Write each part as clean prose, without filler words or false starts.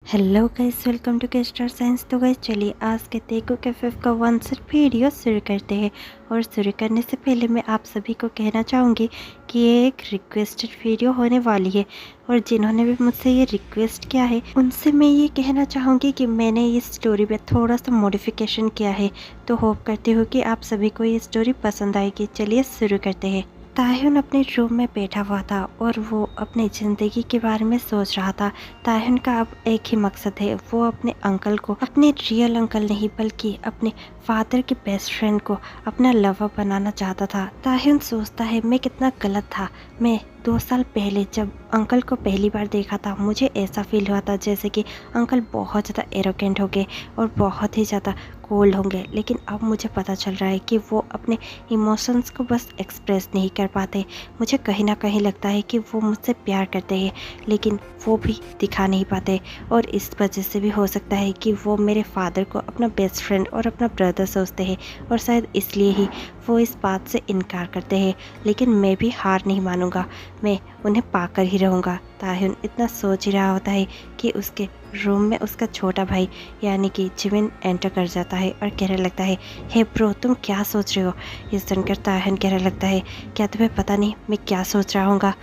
Hello guys, welcome to के star signs. तो guys चलिए आज के तेगो के फिफ्थ का आंसर वीडियो शुरू करते हैं। और शुरू करने से पहले मैं आप सभी को कहना चाहूँगी कि ये एक रिक्वेस्टेड वीडियो होने वाली है। और जिन्होंने भी मुझसे ये रिक्वेस्ट किया है उनसे मैं ये कहना चाहूँगी कि मैंने इस स्टोरी पे थोड़ा सा मॉडिफिकेशन किया है। तो होप करती हूँ कि आप सभी को ये स्टोरी पसंद आएगी। चलिए शुरू करते हैं। ताहिन अपने रूम में बैठा हुआ था और वो अपनी ज़िंदगी के बारे में सोच रहा था। ताहिन का अब एक ही मकसद है, वो अपने अंकल को, अपने रियल अंकल नहीं बल्कि अपने फादर के बेस्ट फ्रेंड को अपना लवर बनाना चाहता था। ताहिन सोचता है मैं कितना गलत था। मैं 2 साल पहले जब अंकल को पहली बार देखा था मुझे ऐसा फील हुआ था जैसे कि अंकल बहुत ज़्यादा एरोगेंट हो गए और बहुत ही ज़्यादा कोल्ड होंगे। लेकिन अब मुझे पता चल रहा है कि वो अपने इमोशंस को बस एक्सप्रेस नहीं कर पाते। मुझे कहीं ना कहीं लगता है कि वो मुझसे प्यार करते हैं लेकिन वो भी दिखा नहीं पाते। और इस वजह से भी हो सकता है कि वो मेरे फादर को अपना बेस्ट फ्रेंड और अपना ब्रदर सोचते हैं और शायद इसलिए ही वो इस बात से इनकार करते हैं। लेकिन मैं भी हार नहीं मानूंगा, मैं उन्हें पाकर ही रहूँगा। ताहिन इतना सोच ही रहा होता है कि उसके रूम में उसका छोटा भाई यानी कि जिमिन एंटर कर जाता है और कहने लगता है, हे ब्रो तुम क्या सोच रहे हो। ये सुनकर ताहिन कहने लगता है, क्या तुम्हें पता नहीं मैं क्या सोच रहा हूँगा।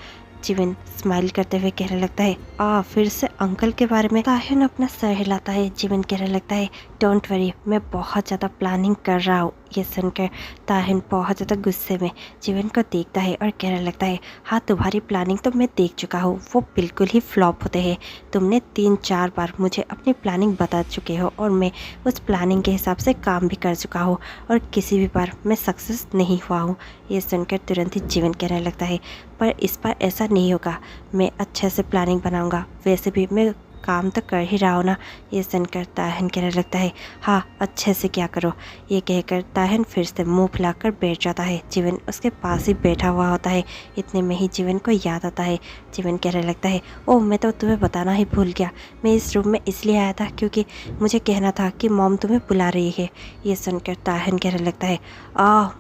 जिमिन स्माइल करते हुए कहने लगता है, फिर से अंकल के बारे में। ताहिन अपना सर हिलाता है। जिमिन कहने लगता है, डोंट वरी मैं बहुत ज़्यादा प्लानिंग कर रहा हूँ। ये सुनकर ताहिन बहुत ज़्यादा गुस्से में जिमिन को देखता है और कहने लगता है, हाँ तुम्हारी प्लानिंग तो मैं देख चुका हूँ, वो बिल्कुल ही फ्लॉप होते हैं। तुमने 3-4 बार मुझे अपनी प्लानिंग बता चुके हो और मैं उस प्लानिंग के हिसाब से काम भी कर चुका हूँ और किसी भी बार मैं सक्सेस नहीं हुआ हूँ। ये सुनकर तुरंत ही जिमिन कहने लगता है, पर इस बार ऐसा नहीं होगा, मैं अच्छे से प्लानिंग बनाऊंगा। वैसे भी मैं काम तो कर ही रहा हूँ ना। ये सुनकर ताहिन कहने लगता है, हाँ अच्छे से क्या करो। ये कहकर ताहिन फिर से मुंह फुलाकर बैठ जाता है। जीवन उसके पास ही बैठा हुआ होता है। इतने में ही जीवन को याद आता है। जीवन कहने लगता है, ओह मैं तो तुम्हें बताना ही भूल गया, मैं इस रूम में इसलिए आया था क्योंकि मुझे कहना था कि मॉम तुम्हें बुला रही है। ये सुनकर ताहिन कहने लगता है,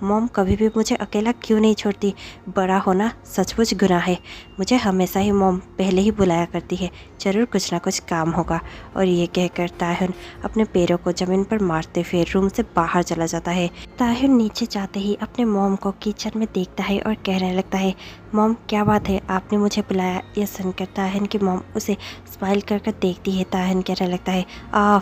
मॉम कभी भी मुझे अकेला क्यों नहीं छोड़ती, बड़ा होना सचमुच गुनाह है। मुझे हमेशा ही मॉम पहले ही बुलाया करती है, ज़रूर कुछ ना कुछ काम होगा। और ये कहकर ताहिन अपने पैरों को ज़मीन पर मारते हुए रूम से बाहर चला जाता है। ताहिन नीचे जाते ही अपने मॉम को किचन में देखता है और कहने लगता है, मॉम क्या बात है, आपने मुझे बुलाया। ये सुनकर ताहिन की मॉम उसे स्माइल कर कर देखती है। ताहिन कहने लगता है,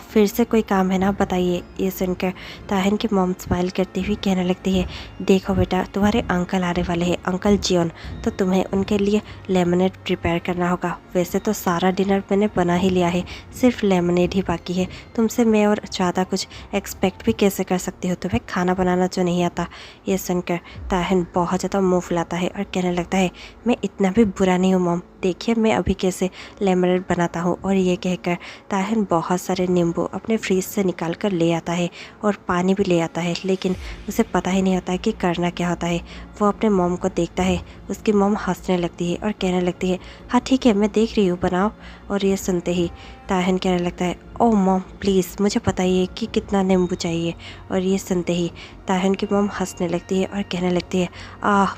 फिर से कोई काम है ना, बताइए। ये सुनकर ताहिन की मॉम स्माइल करती हुई कहने लगती है, देखो बेटा तुम्हारे अंकल आने वाले हैं, अंकल जियोन, तो तुम्हें उनके लिए लेमनेड प्रिपेयर करना होगा। वैसे तो सारा डिनर मैंने बना ही लिया है, सिर्फ लेमनेड ही बाकी है। तुमसे मैं और ज़्यादा कुछ एक्सपेक्ट भी कैसे कर सकती हो, तुम्हें खाना बनाना जो नहीं आता। ये सुनकर ताहिन बहुत ज़्यादा मुँह फुलाता है और कहने लगता है, मैं इतना भी बुरा नहीं हूँ मॉम, देखिए मैं अभी कैसे लेमनेड बनाता हूँ। और ये कहकर ताहिन बहुत सारे नींबू अपने फ्रीज से निकाल कर ले आता है और पानी भी ले आता है, लेकिन उसे पता ही नहीं होता है कि करना क्या होता है। वो अपने मॉम को देखता है, उसकी मॉम हंसने लगती है और कहने लगती है, हाँ ठीक है मैं देख रही हूँ, बनाओ। और ये सुनते ही ताहिन कहने लगता है, ओह मॉम प्लीज़ मुझे बताइए कि कितना नींबू चाहिए। और ये सुनते ही ताहिन की मॉम हंसने लगती है और कहने लगती है,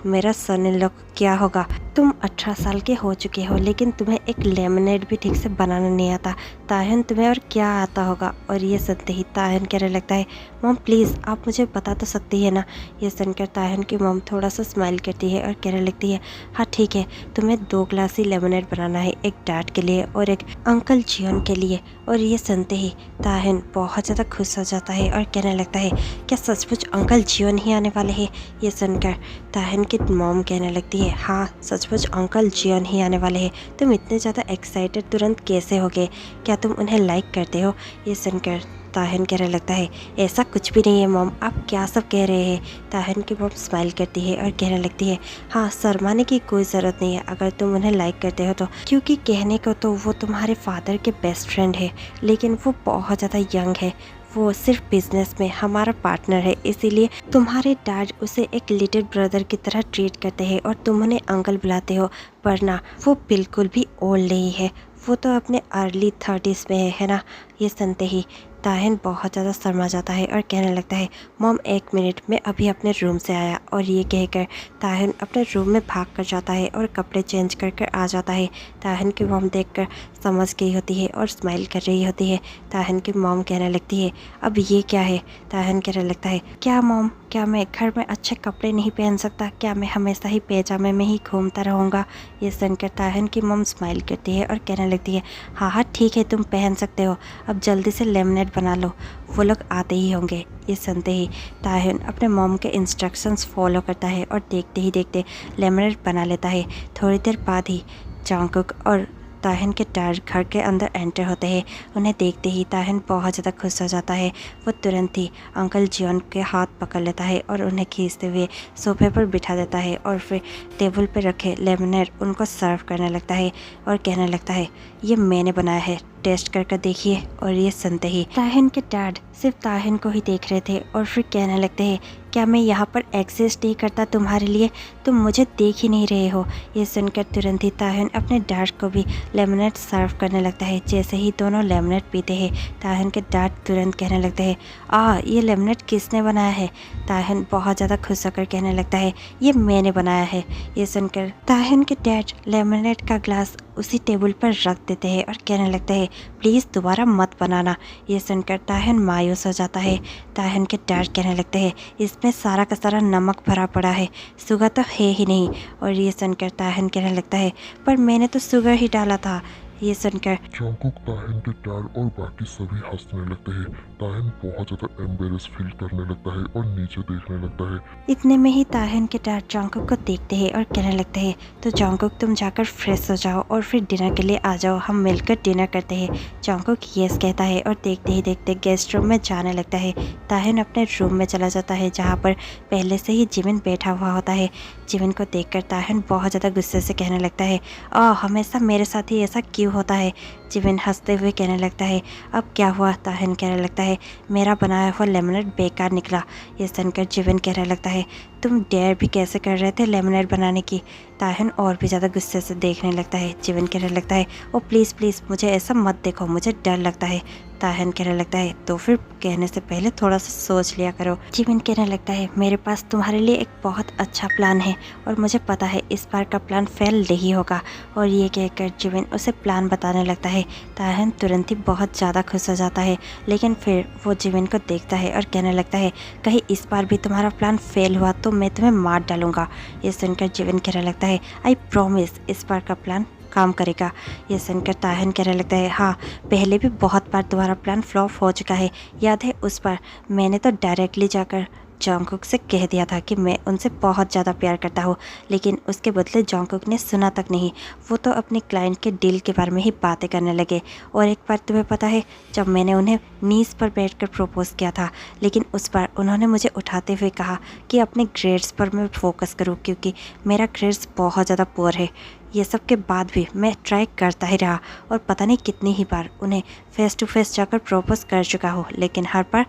मेरा सन इन लॉ क्या होगा, तुम 18 साल के हो चुके हो लेकिन तुम्हें एक लेमनेड भी ठीक से बनाना नहीं आता। ताहिन तुम्हें और क्या आता होगा। और ये सुनते ही ताहिन कहने लगता है, मॉम प्लीज़ आप मुझे बता तो सकती है ना। ये सुनकर ताहिन की मॉम थोड़ा सा स्माइल करती है और कहने लगती है, हाँ ठीक है, तुम्हें 2 ग्लास ही लेमनेड बनाना है, एक डैड के लिए और एक अंकल जियोन के लिए। और ये सुनते ही ताहिन बहुत ज़्यादा खुश हो जाता है और कहने लगता है, क्या सचमुच अंकल जियोन ही आने वाले हैं। ये सुनकर ताहिन की मॉम कहने लगती है, हाँ सचमुच अंकल जियोन ही आने वाले हैं, तुम इतने ज़्यादा एक्साइटेड तुरंत कैसे हो गए, क्या तुम उन्हें लाइक करते हो। ये सुनकर ताहिन कहने लगता है, ऐसा कुछ भी नहीं है मॉम, आप क्या सब कह रहे हैं। ताहिन की मॉम स्माइल करती है और कहने लगती है, हाँ शर्माने की कोई ज़रूरत नहीं है अगर तुम उन्हें लाइक करते हो तो, क्योंकि कहने को तो वो तुम्हारे फादर के बेस्ट फ्रेंड है लेकिन वो बहुत ज़्यादा यंग है, वो सिर्फ बिजनेस में हमारा पार्टनर है, इसीलिए तुम्हारे डैड उसे एक लिटिल ब्रदर की तरह ट्रीट करते हैं और तुम उन्हें अंकल बुलाते हो, वरना वो बिल्कुल भी ओल्ड नहीं है, वो तो अपने अर्ली 30s में है ना। ये सुनते ही ताहिन बहुत ज़्यादा शर्मा जाता है और कहने लगता है, मॉम 1 मिनट में अभी अपने रूम से आया। और ये कहकर ताहिन अपने रूम में भाग कर जाता है और कपड़े चेंज कर कर आ जाता है। ताहिन की मॉम देखकर समझ गई होती है और स्माइल कर रही होती है। ताहिन की मॉम कहने लगती है, अब ये क्या है? ताहिन कहने लगता है, क्या मॉम, क्या मैं घर में अच्छे कपड़े नहीं पहन सकता? क्या मैं हमेशा ही पैजामे में ही घूमता रहूँगा? ये सुनकर ताहिन की मॉम स्माइल करती है और कहने लगती है, हाँ हाँ ठीक है, तुम पहन सकते हो, अब जल्दी से लेमनेड बना लो, वो लोग आते ही होंगे। ये सुनते ही ताहिन अपने मॉम के इंस्ट्रक्शंस फॉलो करता है और देखते ही देखते लेमनेड बना लेता है। थोड़ी देर बाद ही जंगकुक और ताहिन के डैड घर के अंदर एंटर होते हैं। उन्हें देखते ही ताहिन बहुत ज़्यादा खुश हो जाता है। वो तुरंत ही अंकल जियोन के हाथ पकड़ लेता है और उन्हें खींचते हुए सोफे पर बिठा देता है और फिर टेबल पर रखे लेमनेड उनको सर्व करने लगता है और कहने लगता है, ये मैंने बनाया है, टेस्ट करके देखिए। और ये सुनते ही ताहिन के डैड सिर्फ ताहिन को ही देख रहे थे और फिर कहने लगते हैं, क्या मैं यहाँ पर एग्जिस्ट नहीं करता तुम्हारे लिए? तुम मुझे देख ही नहीं रहे हो। ये सुनकर तुरंत ही ताहिन अपने डैड को भी लेमनेड सर्व करने लगता है। जैसे ही दोनों लेमनेड पीते हैं, ताहिन के डैड तुरंत कहने लगते हैं, ये लेमनेड किसने बनाया है? ताहिन बहुत ज़्यादा खुश होकर कहने लगता है, ये मैंने बनाया है। ये सुनकर ताहिन के डैड लेमनेड का ग्लास उसी टेबल पर रख देते हैं और कहने लगते हैं, प्लीज़ दोबारा मत बनाना। ये सुनकर ताहिन मायूस हो जाता है। ताहिन के डैड कहने लगते हैं, इसमें सारा का सारा नमक भरा पड़ा है, शुगर तो है ही नहीं। और ये सुनकर ताहिन कहने लगता है, पर मैंने तो शुगर ही डाला था। ये सुनकर जंगकुक, ताहिन के डैड और बाकी सभी हंसने लगते हैं। ताहिन बहुत ज़्यादा एम्बेरस फील करने लगता है और नीचे देखने लगता है। इतने में ही ताहिन के डैड जंगकुक को देखते हैं और कहने लगते हैं, तो जंगकुक तुम जाकर फ्रेश हो जाओ और फिर डिनर के लिए आ जाओ, हम मिलकर डिनर करते हैं। जंगकुक यस कहता है और देखते ही देखते गेस्ट रूम में जाने लगता है। ताहिन अपने रूम में चला जाता है जहाँ पर पहले से ही जिमिन बैठा हुआ होता है। जिमिन को देखकर ताहिन बहुत ज़्यादा गुस्से से कहने लगता है, हमेशा मेरे साथ ही ऐसा क्यों होता है? जिमिन हंसते हुए कहने लगता है, अब क्या हुआ? ताहिन कहने लगता है, मेरा बनाया हुआ लेमनेड बेकार निकला। ये सुनकर जिमिन कहने लगता है, तुम डेयर भी कैसे कर रहे थे लेमनेड बनाने की? ताहिन और भी ज़्यादा गुस्से से देखने लगता है। जिमिन कहने लगता है, ओ प्लीज़ प्लीज़ मुझे ऐसा मत देखो, मुझे डर लगता है। ताहिन कहने लगता है, तो फिर कहने से पहले थोड़ा सा सोच लिया करो। जिमिन कहने लगता है, मेरे पास तुम्हारे लिए एक बहुत अच्छा प्लान है और मुझे पता है इस बार का प्लान फेल नहीं होगा। और ये कहकर जिमिन उसे प्लान बताने लगता है। ताहिन तुरंत ही बहुत ज़्यादा खुश हो जाता है, लेकिन फिर वो जिमिन को देखता है और कहने लगता है, कहीं इस बार भी तुम्हारा प्लान फेल हुआ तो मैं तुम्हें मार डालूंगा। ये सुनकर जिमिन कहने लगता है, आई प्रॉमिस इस बार का प्लान काम करेगा। ये सुनकर ताहिन कहने लगता है, हाँ पहले भी बहुत बार तुम्हारा प्लान फ्लॉप हो चुका है, याद है उस बार मैंने तो डायरेक्टली जाकर जंगकुक से कह दिया था कि मैं उनसे बहुत ज़्यादा प्यार करता हूँ, लेकिन उसके बदले जंगकुक ने सुना तक नहीं। वो तो अपने क्लाइंट के डील के बारे में ही बातें करने लगे। और एक बार तुम्हें पता है, जब मैंने उन्हें नीज़ पर बैठकर प्रपोज किया था, लेकिन उस बार उन्होंने मुझे उठाते हुए कहा कि अपने ग्रेड्स पर मैं फोकस करूँ क्योंकि मेरा ग्रेड्स बहुत ज़्यादा पुअर है। ये सब के बाद भी मैं ट्राई करता ही रहा और पता नहीं कितनी ही बार उन्हें फेस टू फेस जाकर प्रपोज कर चुका हूँ, लेकिन हर बार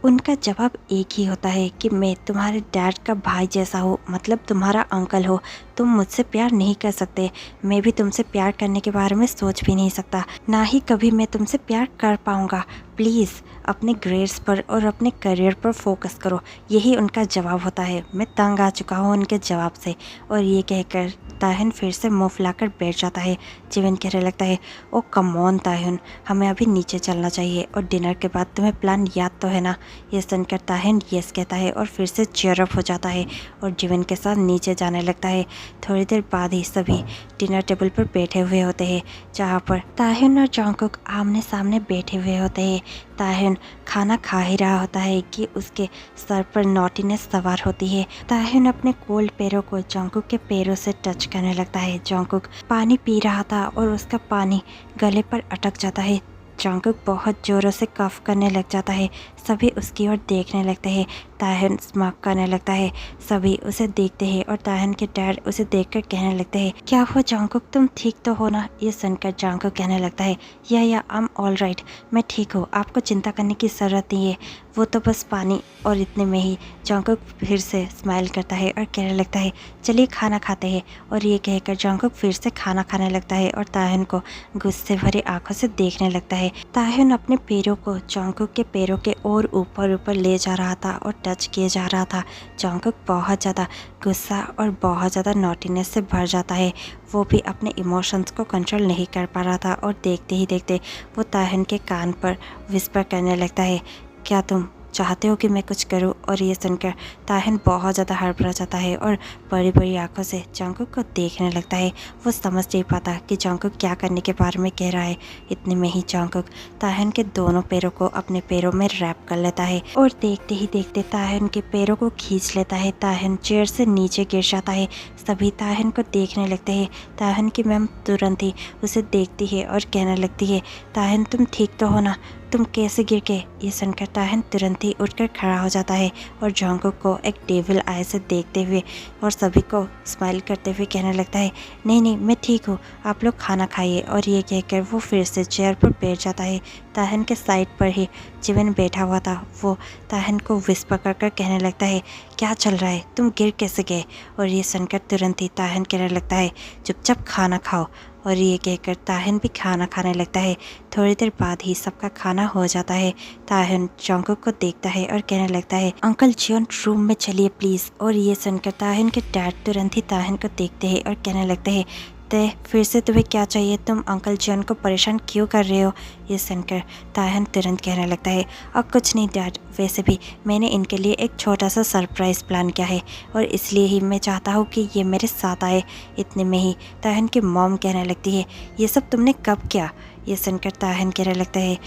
उनका जवाब एक ही होता है कि मैं तुम्हारे डैड का भाई जैसा हूँ, मतलब तुम्हारा अंकल हो, तुम मुझसे प्यार नहीं कर सकते। मैं भी तुमसे प्यार करने के बारे में सोच भी नहीं सकता, ना ही कभी मैं तुमसे प्यार कर पाऊँगा। प्लीज़ अपने ग्रेड्स पर और अपने करियर पर फोकस करो। यही उनका जवाब होता है। मैं तंग आ चुका हूँ उनके जवाब से। और ये कहकर ताहिन फिर से मुँह फुलाकर बैठ जाता है। जिमिन कहने लगता है, ओ कम ऑन ताहिन, हमें अभी नीचे चलना चाहिए और डिनर के बाद तुम्हें प्लान याद तो है ना? ये सुनकर ताहिन यस कहता है और फिर से चेयर अप हो जाता है और जिमिन के साथ नीचे जाने लगता है। थोड़ी देर बाद ही सभी डिनर टेबल पर बैठे हुए होते हैं, जहाँ पर ताहिन और जंगकुक आमने सामने बैठे हुए होते हैं। ताहिन खाना खा ही रहा होता है कि उसके सर पर नॉटीनेस सवार होती है। ताहिन अपने कोल्ड पैरों को जंगकुक के पैरों से टच करने लगता है। जंगकुक पानी पी रहा था और उसका पानी गले पर अटक जाता है। जंगकुक बहुत ज़ोरों से कफ करने लग जाता है। सभी उसकी ओर देखने लगते हैं। ताहन स्मार्क करने लगता है। सभी उसे देखते हैं और ताहन के डैड उसे देखकर कहने लगते हैं, क्या हुआ जंगकुक, तुम ठीक तो हो ना? ये सुनकर जंगकुक कहने लगता है, या आई एम ऑल राइट, मैं ठीक हूँ, आपको चिंता करने की ज़रूरत नहीं है, वो तो बस पानी। और इतने में ही जंगकुक फिर से स्माइल करता है और कहने लगता है, चलिए खाना खाते हैं। और ये कहकर जंगकुक फिर से खाना खाने लगता है और ताहन को गुस्से भरी आंखों से देखने लगता है। ताहन अपने पैरों को जंगकुक के पैरों के और ऊपर ऊपर ले जा रहा था और टच किए जा रहा था। जंगकुक बहुत ज़्यादा गुस्सा और बहुत ज़्यादा नॉटीनेस से भर जाता है। वो भी अपने इमोशंस को कंट्रोल नहीं कर पा रहा था और देखते ही देखते वो ताहन के कान पर विस्पर करने लगता है, क्या तुम चाहते हो कि मैं कुछ करूं? और ये सुनकर ताहन बहुत ज़्यादा हड़बड़ा जाता है और बड़ी बड़ी आंखों से जंगकुक को देखने लगता है। वो समझ नहीं पाता कि जंगकुक क्या करने के बारे में कह रहा है। इतने में ही जंगकुक ताहन के दोनों पैरों को अपने पैरों में रैप कर लेता है और देखते ही देखते ताहन के पैरों को खींच लेता है। ताहन चेयर से नीचे गिर जाता है। सभी ताहन को देखने लगते हैं। ताहन की मैम तुरंत ही उसे देखती है और कहने लगती है, ताहन तुम ठीक तो हो ना? तुम कैसे गिर गए? ये सुनकर ताहन तुरंत ही उठकर खड़ा हो जाता है और जंगकुक को एक डेविल आई से देखते हुए और सभी को स्माइल करते हुए कहने लगता है, नहीं नहीं मैं ठीक हूँ, आप लोग खाना खाइए। और ये कहकर वो फिर से चेयर पर बैठ जाता है। ताहन के साइड पर ही जिवन बैठा हुआ था। वो ताहन को विस्पर कर कहने लगता है, क्या चल रहा है, तुम गिर कैसे गए? और ये सुनकर तुरंत ही ताहन कहने लगता है, चुपचाप खाना खाओ। और ये कहकर ताहन भी खाना खाने लगता है। थोड़ी देर बाद ही सबका खाना हो जाता है। ताहन जंगकुक को देखता है और कहने लगता है, अंकल जियोन रूम में चलिए प्लीज़। और ये सुनकर ताहन के डैड तुरंत ही ताहन को देखते हैं और कहने लगते हैं, ते फिर से तुम्हें क्या चाहिए? तुम अंकल जियोन को परेशान क्यों कर रहे हो? ये सुनकर ताहन तुरंत कहने लगता है, अब कुछ नहीं डैड, वैसे भी मैंने इनके लिए एक छोटा सा सरप्राइज़ प्लान किया है और इसलिए ही मैं चाहता हूँ कि ये मेरे साथ आए। इतने में ही ताहन की मॉम कहने लगती है, ये सब तुमने कब किया? ये सुनकर ताहन कहने लगता है,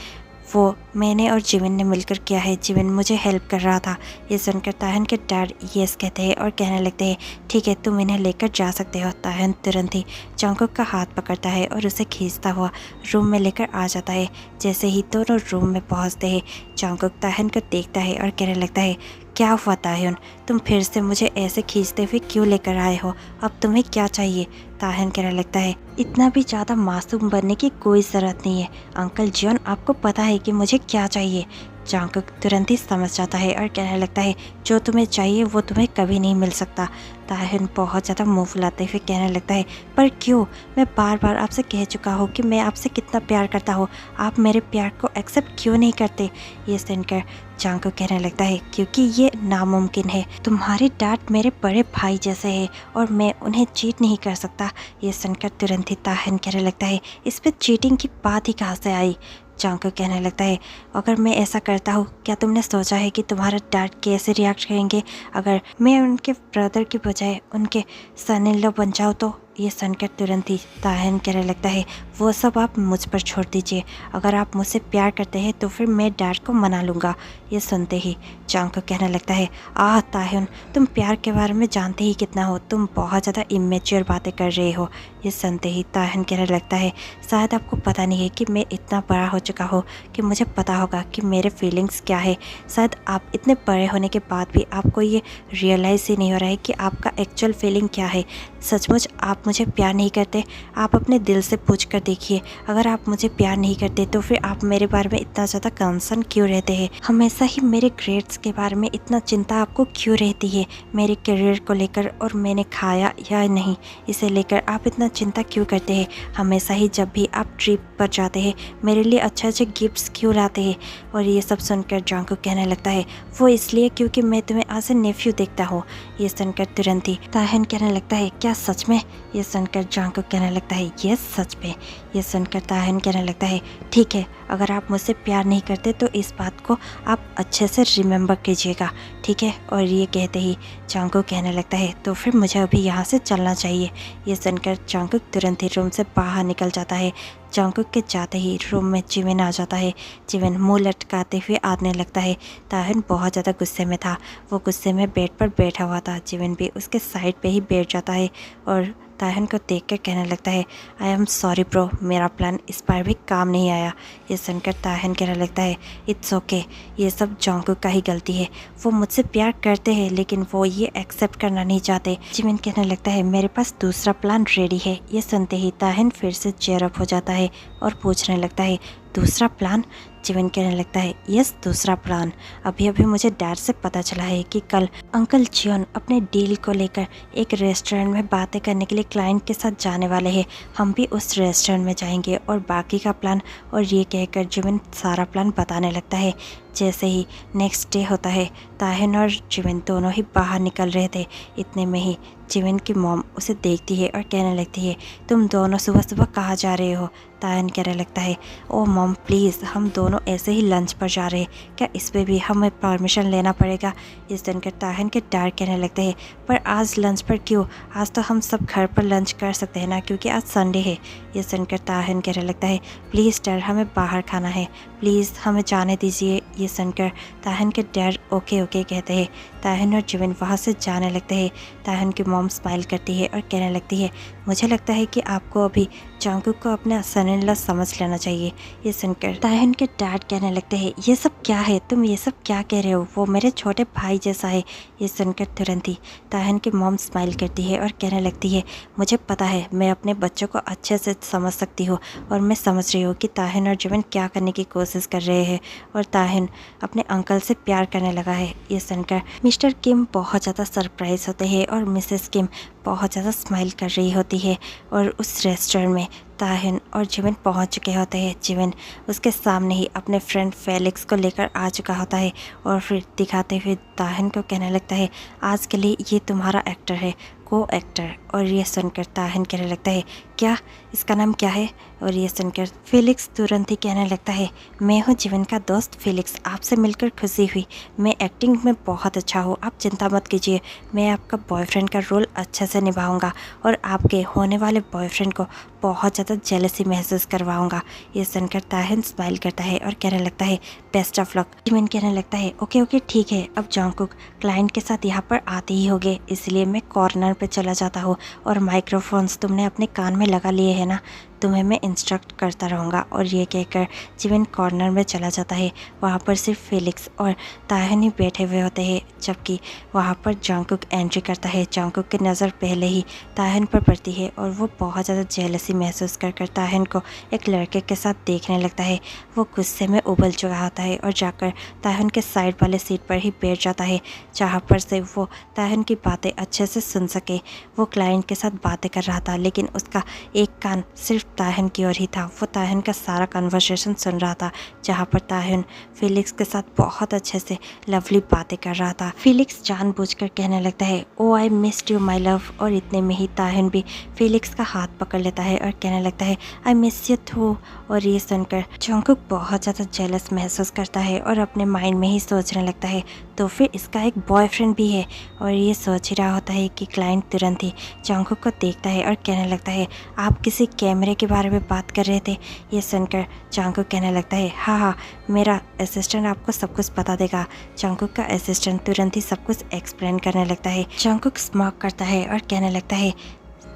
वो मैंने और जिविन ने मिलकर किया है, जिविन मुझे हेल्प कर रहा था। ये सुनकर ताहन के डैड यस कहते हैं और कहने लगते हैं, ठीक है तुम इन्हें लेकर जा सकते हो। ताहन तुरंत ही जंगकुक का हाथ पकड़ता है और उसे खींचता हुआ रूम में लेकर आ जाता है। जैसे ही दोनों रूम में पहुंचते हैं, जंगकुक ताहन को देखता है और कहने लगता है, क्या हुआ ताहन, तुम फिर से मुझे ऐसे खींचते हुए क्यों लेकर आए हो? अब तुम्हें क्या चाहिए? ताहन कहने लगता है, इतना भी ज़्यादा मासूम बनने की कोई ज़रूरत नहीं है अंकल जियोन, आपको पता है कि मुझे क्या चाहिए। जंगकुक तुरंत ही समझ जाता है और कहने लगता है, जो तुम्हें चाहिए वो तुम्हें कभी नहीं मिल सकता। ताहन बहुत ज़्यादा मुँह फुलाते हुए कहने लगता है, पर क्यों? मैं बार बार आपसे कह चुका हूँ कि मैं आपसे कितना प्यार करता हूँ, आप मेरे प्यार को एक्सेप्ट क्यों नहीं करते? ये सुनकर जंगकुक कहने लगता है, क्योंकि ये नामुमकिन है, तुम्हारे डैड मेरे बड़े भाई जैसे हैं और मैं उन्हें चीट नहीं कर सकता। ये सुनकर तुरंत ही ताहन कहने लगता है, इस पर चीटिंग की बात ही कहाँ से आई? जंगकुक कहने लगता है, अगर मैं ऐसा करता हूँ, क्या तुमने सोचा है कि तुम्हारा डैड कैसे रिएक्ट करेंगे अगर मैं उनके ब्रदर की बजाय उनके सन इन लॉ बन जाऊँ तो? ये सुनकर तुरंत ही ताहन कहने लगता है, वो सब आप मुझ पर छोड़ दीजिए, अगर आप मुझसे प्यार करते हैं तो फिर मैं डैड को मना लूँगा। ये सुनते ही जंगकुक कहने लगता है, आह ताहन, तुम प्यार के बारे में जानते ही कितना हो, तुम बहुत ज़्यादा इमेच्योर बातें कर रहे हो। ये सुनते ही ताहन कहने लगता है, शायद आपको पता नहीं है कि मैं इतना बड़ा हो चुका हूँ कि मुझे पता होगा कि मेरे फीलिंग्स क्या है। शायद आप इतने बड़े होने के बाद भी आपको ये रियलाइज़ ही नहीं हो रहा है कि आपका एक्चुअल फीलिंग क्या है। सचमुच आप मुझे प्यार नहीं करते? आप अपने दिल से पूछ कर देखिए, अगर आप मुझे प्यार नहीं करते तो फिर आप मेरे बारे में इतना ज़्यादा कंसर्न क्यों रहते हैं? हमेशा ही मेरे ग्रेड्स के बारे में इतना चिंता आपको क्यों रहती है? मेरे करियर को लेकर और मैंने खाया या नहीं इसे लेकर आप इतना चिंता क्यों करते हैं? हमेशा ही जब भी आप ट्रिप पर जाते हैं मेरे लिए अच्छे अच्छे गिफ्ट्स क्यों लाते हैं? और ये सब सुनकर जंगकुक कहने लगता है, वो इसलिए क्योंकि मैं तुम्हें एज ए नेफ्यू देखता हूँ। ये सुनकर तुरंत ही ताहन कहने लगता है, क्या सच में? ये सुनकर जंगकुक कहने लगता है, यस सच में। ये सुनकर ताहन कहने लगता है, ठीक है, अगर आप मुझसे प्यार नहीं करते तो इस बात को आप अच्छे से रिमेंबर कीजिएगा, ठीक है? और ये कहते ही जंगकुक कहने लगता है, तो फिर मुझे अभी यहाँ से चलना चाहिए। ये सुनकर जंगकुक तुरंत ही रूम से बाहर निकल जाता है। जंगकुक के जाते ही रूम में जिमिन आ जाता है। जिमिन मुंह लटकाते हुए आने लगता है। ताहन बहुत ज़्यादा गुस्से में था। वो गुस्से में बेड पर बैठा हुआ था। जिमिन भी उसके साइड पे ही बैठ जाता है और ताहन को देख कर कहने लगता है, आई एम सॉरी ब्रो, मेरा प्लान इस बार भी काम नहीं आया। ये सुनकर ताहन कहने लगता है, इट्स ओके, ये सब जंगकुक का ही गलती है। वो मुझसे प्यार करते हैं लेकिन वो ये एक्सेप्ट करना नहीं चाहते। जिमिन कहने लगता है, मेरे पास दूसरा प्लान रेडी है। ये सुनते ही ताहन फिर से चेयर अप हो जाता है और पूछने लगता है, दूसरा प्लान? जिमिन कहने लगता है, यस, दूसरा प्लान। अभी अभी मुझे डैड से पता चला है कि कल अंकल जियोन अपने डील को लेकर एक रेस्टोरेंट में बातें करने के लिए क्लाइंट के साथ जाने वाले हैं। हम भी उस रेस्टोरेंट में जाएंगे और बाकी का प्लान। और ये कहकर जिमिन सारा प्लान बताने लगता है। जैसे ही नेक्स्ट डे होता है, ताहन और जिमिन दोनों ही बाहर निकल रहे थे। इतने में ही जिमिन की मॉम उसे देखती है और कहने लगती है, तुम दोनों सुबह सुबह कहाँ जा रहे हो? ताहन कहने लगता है, ओ मॉम प्लीज़, हम दोनों ऐसे ही लंच पर जा रहे हैं, क्या इस पर भी हमें परमिशन लेना पड़ेगा? इस दिन के ताहन के डैड कहने लगते हैं, पर आज लंच पर क्यों? आज तो हम सब घर पर लंच कर सकते हैं ना, क्योंकि आज संडे है। ये सुनकर ताहन कहने लगता है, प्लीज़ डैड, हमें बाहर खाना है, प्लीज़ हमें जाने दीजिए। ये सुनकर ताहन के डैड ओके ओके कहते हैं। ताहन और जिमिन वहाँ से जाने लगते हैं। ताहन की मॉम स्माइल करती है और कहने लगती है, मुझे लगता है कि आपको अभी जंगकुक को अपना सन इन लॉ समझ लेना चाहिए। ये सुनकर ताहन के डैड कहने लगते हैं, ये सब क्या है? तुम ये सब क्या कह रहे हो? वो मेरे छोटे भाई जैसा है। ये सुनकर तुरंत ही ताहन की मॉम स्माइल करती है और कहने लगती है, मुझे पता है, मैं अपने बच्चों को अच्छे से समझ सकती हूँ और मैं समझ रही हूँ कि ताहन और जिमिन क्या करने की कोशिश कर रहे हैं और ताहन अपने अंकल से प्यार करने लगा है। ये सुनकर मिस्टर किम बहुत ज़्यादा सरप्राइज होते हैं और मिसेस किम बहुत ज़्यादा स्माइल कर रही होती है। और उस रेस्टोरेंट में ताहन और जिमिन पहुंच चुके होते हैं। जिमिन उसके सामने ही अपने फ्रेंड फेलिक्स को लेकर आ चुका होता है और फिर दिखाते हुए ताहन को कहने लगता है, आज के लिए ये तुम्हारा एक्टर है, को एक्टर। और ये सुनकर ताहन कहने लगता है, क्या? इसका नाम क्या है? और ये सुनकर फेलिक्स तुरंत ही कहने लगता है, मैं हूँ जिमिन का दोस्त फेलिक्स, आपसे मिलकर खुशी हुई। मैं एक्टिंग में बहुत अच्छा हूँ, आप चिंता मत कीजिए, मैं आपका बॉयफ्रेंड का रोल अच्छे से निभाऊंगा और आपके होने वाले बॉयफ्रेंड को बहुत ज़्यादा जेलसी महसूस करवाऊंगा। ये सुनकर ताहन स्माइल करता है और कहने लगता है, बेस्ट ऑफ लक। जिमिन कहने लगता है, ओके ओके ठीक है, अब जंगकुक क्लाइंट के साथ यहाँ पर आते ही होंगे, इसलिए मैं कॉर्नर पे चला जाता हूँ और माइक्रोफोन्स तुमने अपने कान में लगा लिए है ना, तुम्हें मैं इंस्ट्रक्ट करता रहूँगा। और ये कहकर जिमिन कॉर्नर में चला जाता है। वहाँ पर सिर्फ फेलिक्स और ताहन ही बैठे हुए होते हैं, जबकि वहाँ पर जंगकुक एंट्री करता है। जंगकुक की नज़र पहले ही ताहन पर पड़ती है और वो बहुत ज़्यादा जेलसी महसूस कर ताहन को एक लड़के के साथ देखने लगता है। वो गुस्से में उबल चुका होता है और जाकर ताहन के साइड वाले सीट पर ही बैठ जाता है, जहाँ पर से वो ताहन की बातें अच्छे से सुन सके। वो क्लाइंट के साथ बातें कर रहा था लेकिन उसका एक कान सिर्फ ताहन की ओर ही था। वो ताहन का सारा कन्वर्सेशन सुन रहा था, जहाँ पर ताहन फेलिक्स के साथ बहुत अच्छे से लवली बातें कर रहा था। फेलिक्स जानबूझकर कहने लगता है, oh I missed you my love. और इतने में ही ताहन भी फेलिक्स का हाथ पकड़ लेता है और कहने लगता है, आई मिस यू टू। और ये सुनकर जंगकुक बहुत ज़्यादा जेलस महसूस करता है और अपने माइंड में ही सोचने लगता है, तो फिर इसका एक बॉयफ्रेंड भी है। और ये सोच ही रहा होता है कि क्लाइंट तुरंत ही जंगकुक को देखता है और कहने लगता है, आप किसी कैमरे के बारे में बात कर रहे थे? ये सुनकर जंगकुक कहने लगता है, हाँ हाँ, मेरा असिस्टेंट आपको सब कुछ बता देगा। जंगकुक का असिस्टेंट तुरंत ही सब कुछ एक्सप्लेन करने लगता है। जंगकुक स्मार्ट करता है और कहने लगता है,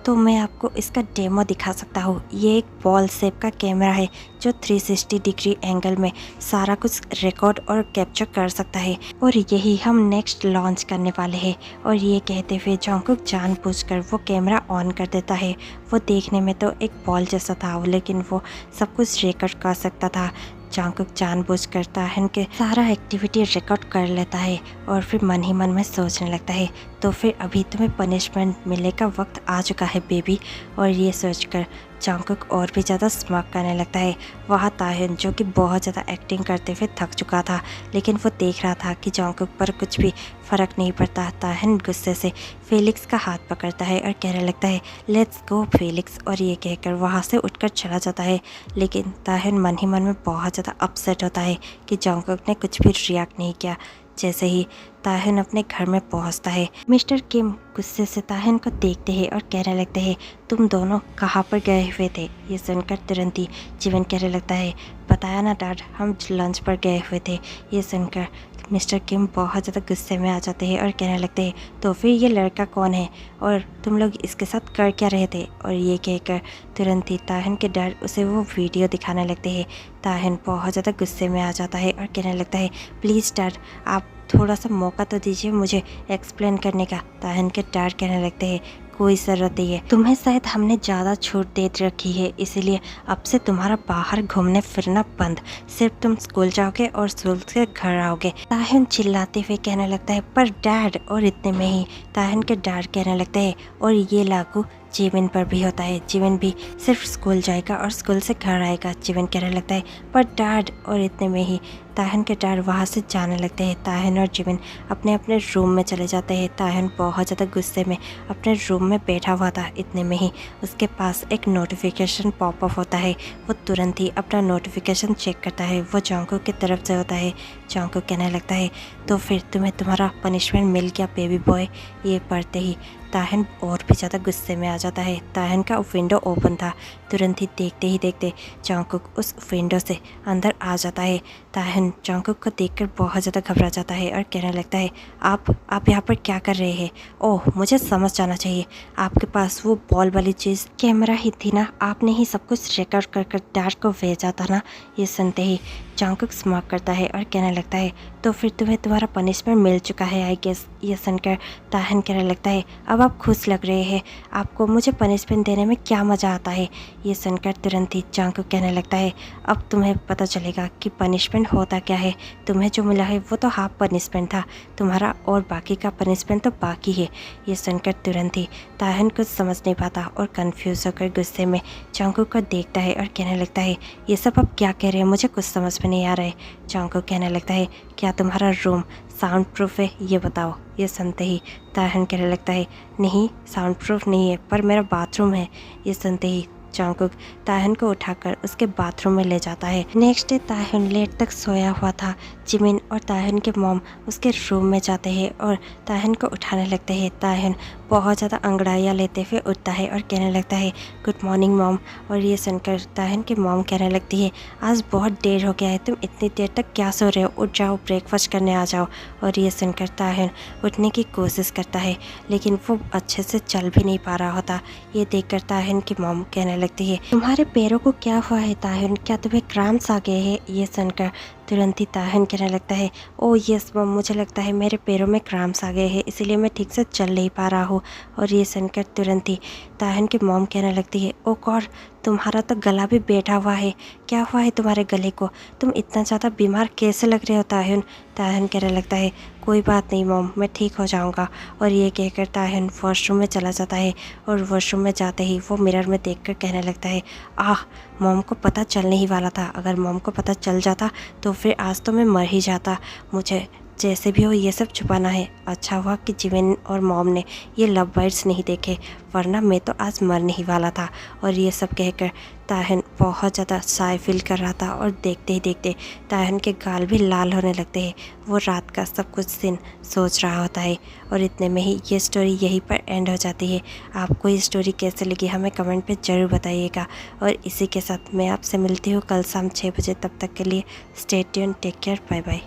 तो मैं आपको इसका डेमो दिखा सकता हूँ। ये एक बॉल शेप का कैमरा है जो 360 डिग्री एंगल में सारा कुछ रिकॉर्ड और कैप्चर कर सकता है और यही हम नेक्स्ट लॉन्च करने वाले हैं। और ये कहते हुए जंगकुक जानबूझकर वो कैमरा ऑन कर देता है। वो देखने में तो एक बॉल जैसा था लेकिन वो सब कुछ रिकॉर्ड कर सकता था। जंगकुक जानबूझकर ताहन के सारा एक्टिविटी रिकॉर्ड कर लेता है और फिर मन ही मन में सोचने लगता है, तो फिर अभी तुम्हें पनिशमेंट मिलने का वक्त आ चुका है बेबी। और ये सोचकर जंगकुक और भी ज़्यादा स्मार्ट करने लगता है। वहाँ ताहन जो कि बहुत ज़्यादा एक्टिंग करते हुए थक चुका था, लेकिन वो देख रहा था कि जंगकुक पर कुछ भी फ़र्क नहीं पड़ता। ताहन गुस्से से फेलिक्स का हाथ पकड़ता है और कहने लगता है, लेट्स गो फेलिक्स। और ये कहकर वहाँ से उठकर चला जाता है, लेकिन ताहन मन ही मन में बहुत ज़्यादा अपसेट होता है कि जंगकुक ने कुछ भी रिएक्ट नहीं किया। जैसे ही ताहन अपने घर में पहुंचता है, मिस्टर किम गुस्से से ताहिन को देखते हैं और कहने लगते हैं, तुम दोनों कहाँ पर गए हुए थे। ये सुनकर तुरंत ही जीवन कहने लगता है, बताया ना डैड, हम लंच पर गए हुए थे। ये सुनकर मिस्टर किम बहुत ज़्यादा गुस्से में आ जाते हैं और कहने लगते हैं, तो फिर ये लड़का कौन है और तुम लोग इसके साथ कर क्या रहे थे। और ये कहकर तुरंत ही ताहिन के डैड उसे वो वीडियो दिखाने लगते हैं। ताहिन बहुत ज़्यादा गुस्से में आ जाता है और कहने लगता है, प्लीज़ डैड, आप थोड़ा सा मौका तो दीजिए मुझे एक्सप्लेन करने का। ताहिन के डैड कहने लगते हैं, कोई ज़रूरत नहीं है, तुम्हें शायद हमने ज़्यादा छूट दे रखी है, इसीलिए अब से तुम्हारा बाहर घूमने फिरना बंद, सिर्फ तुम स्कूल जाओगे और स्कूल से घर आओगे। ताहिन चिल्लाते हुए कहने लगता है, पर डैड, और इतने में ही ताहिन के डैड कहने लगते हैं, और ये लागू जीवन पर भी होता है, जीवन भी सिर्फ स्कूल जाएगा और स्कूल से घर आएगा। जीवन कहने लगता है, पर डैड, और इतने में ही ताहिन के डैड वहाँ से जाने लगते हैं। ताहिन और जीवन अपने अपने रूम में चले जाते हैं। ताहिन बहुत ज़्यादा गुस्से में अपने रूम में बैठा हुआ था। इतने में ही उसके पास एक नोटिफिकेशन पॉपअप होता है। वो तुरंत ही अपना नोटिफिकेशन चेक करता है। वो जॉन्गकुक की तरफ से होता है। जॉन्गकुक कहने लगता है, तो फिर तुम्हें तुम्हारा पनिशमेंट मिल गया बेबी बॉय। ये पढ़ते ही ताहिन और भी ज़्यादा गुस्से में आ जाता है। ताहिन का विंडो ओपन था। तुरंत ही देखते जॉन्गकुक उस विंडो से अंदर आ जाता है। ताहिन जॉन्गकुक को देखकर बहुत ज़्यादा घबरा जाता है और कहने लगता है, आप यहाँ पर क्या कर रहे हैं। ओह, मुझे समझ जाना चाहिए, आपके पास वो बॉल वाली चीज़ कैमरा ही थी ना, आपने ही सब कुछ रिकॉर्ड कर डैड को भेजा था ना। ये सुनते ही जॉन्गकुक स्मार्ट करता है और कहने लगता है, तो फिर तुम्हें तुम्हारा पनिशमेंट मिल चुका है आई गेस। ये सुनकर ताहिन कहने लगता है, अब आप खुश लग रहे हैं, आपको मुझे पनिशमेंट देने में क्या मज़ा आता है। ये सुनकर तुरंत ही जॉन्गकुक कहने लगता है, अब तुम्हें पता चलेगा कि पनिशमेंट होता क्या है। तुम्हें जो मिला है वो तो हाफ पनिशमेंट था, तुम्हारा और बाकी का पनिशमेंट तो बाकी है। ये सुनकर तुरंत ही ताहिन कुछ समझ नहीं पाता और कंफ्यूज होकर गुस्से में जॉन्गकुक को देखता है और कहने लगता है, ये सब आप क्या कह रहे हैं, मुझे कुछ समझ में नहीं आ रहा है। जॉन्गकुक कहने लगता है, क्या तुम्हारा रूम साउंड प्रूफ है, ये बताओ। ये सुनते ही ताहिन कहने लगता है, नहीं साउंड प्रूफ नहीं है, पर मेरा बाथरूम है। ये सुनते ही जॉन्गकुक ताहिन को उठाकर उसके बाथरूम में ले जाता है। नेक्स्ट डे ताहिन लेट तक सोया हुआ था। जिमिन और ताहिन के मॉम उसके रूम में जाते हैं और ताहिन को उठाने लगते हैं। ताहिन बहुत ज़्यादा अंगड़ाइयाँ लेते हुए उठता है और कहने लगता है, गुड मॉर्निंग मॉम। और ये सुनकर ताहिन की मॉम कहने लगती है, आज बहुत देर हो गया है, तुम इतनी देर तक क्या सो रहे हो, उठ जाओ, ब्रेकफास्ट करने आ जाओ। और ये सुनकर ताहिन उठने की कोशिश करता है, लेकिन वो अच्छे से चल भी नहीं पा रहा होता। ये देखकर ताहिन की मॉम कहने लगती है, तुम्हारे पैरों को क्या हुआ है ताहिन, क्या तुम्हें क्रैम्प्स आ गए हैं। ये सुनकर तुरंत ही ताहिन कहने लगता है, ओह यस मॉम, मुझे लगता है मेरे पैरों में क्रैम्प्स आ गए हैं, इसीलिए मैं ठीक से चल नहीं पा रहा हूँ। और ये सुनकर तुरंत ही ताहिन की मॉम कहने लगती है, ओ गॉड, तुम्हारा तो गला भी बैठा हुआ है, क्या हुआ है तुम्हारे गले को, तुम इतना ज़्यादा बीमार कैसे लग रहे हो ताहिन। ताहिन कहने लगता है, कोई बात नहीं मॉम, मैं ठीक हो जाऊंगा। और ये कहकर ताहिन वॉशरूम में चला जाता है और वॉशरूम में जाते ही वो मिरर में देखकर कहने लगता है, आह, मॉम को पता चलने ही वाला था, अगर मॉम को पता चल जाता तो फिर आज तो मैं मर ही जाता। मुझे जैसे भी हो ये सब छुपाना है। अच्छा हुआ कि जिमिन और मॉम ने ये लव बर्ड्स नहीं देखे, वरना मैं तो आज मरने ही वाला था। और ये सब कहकर ताहिन बहुत ज़्यादा शाय फील कर रहा था और देखते ही देखते ताहिन के गाल भी लाल होने लगते हैं। वो रात का सब कुछ सीन सोच रहा होता है और इतने में ही ये स्टोरी यहीं पर एंड हो जाती है। आपको ये स्टोरी कैसे लगी हमें कमेंट पे ज़रूर बताइएगा। और इसी के साथ मैं आपसे मिलती हूँ कल शाम 6 बजे। तब तक के लिए stay tuned, take care, bye bye.